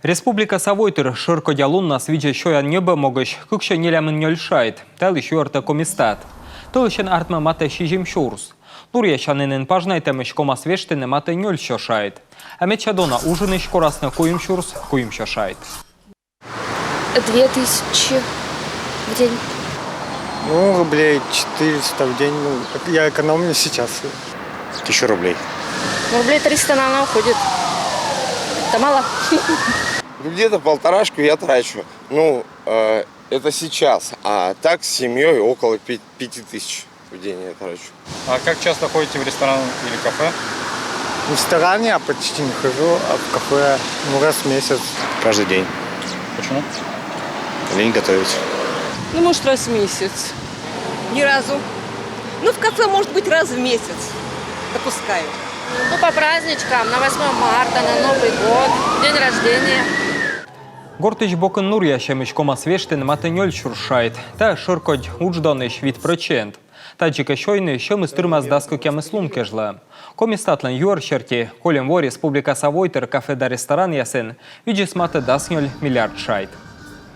Республика Савойтыр шыркодялунна свидже шоя небе могыш кукшо нелямын нёльшайт, тәлі шуарта комистат. Тылышын артма мата шижим шурс. Лурья шанынын пажнайтамыш комас вештыны мата нёльшо шайт. Амет чадона ужыныш корасны куим шурс, куим шайт. 2000 в день. Ну, рублей 400 в день. Ну, я экономлю сейчас. 1000 рублей. Рублей 300 на уходит. Это мало? Где-то 1,5 я трачу. Ну, это сейчас. А так с семьей около 5000 в день я трачу. А как часто ходите в ресторан или кафе? В ресторане я почти не хожу, а в кафе раз в месяц. Каждый день. Почему? Лень готовить. Ну, может, раз в месяц. Ни разу. Ну, в кафе, может быть, раз в месяц. Допускаю. Ну, по праздничкам, на 8 марта, на Новый год, день рождения. Гортич бокын Нурья шемыш комас вештыны мата нёльшур шайт, та шыркодь уджданыш вид%. Таджика шойны шым истырмаз даску кемыслун кежла. Комистатлан юар шерти, колем во Республика Савойтыр кафе да ресторан ясен, виджис мата 10 миллиард шайт.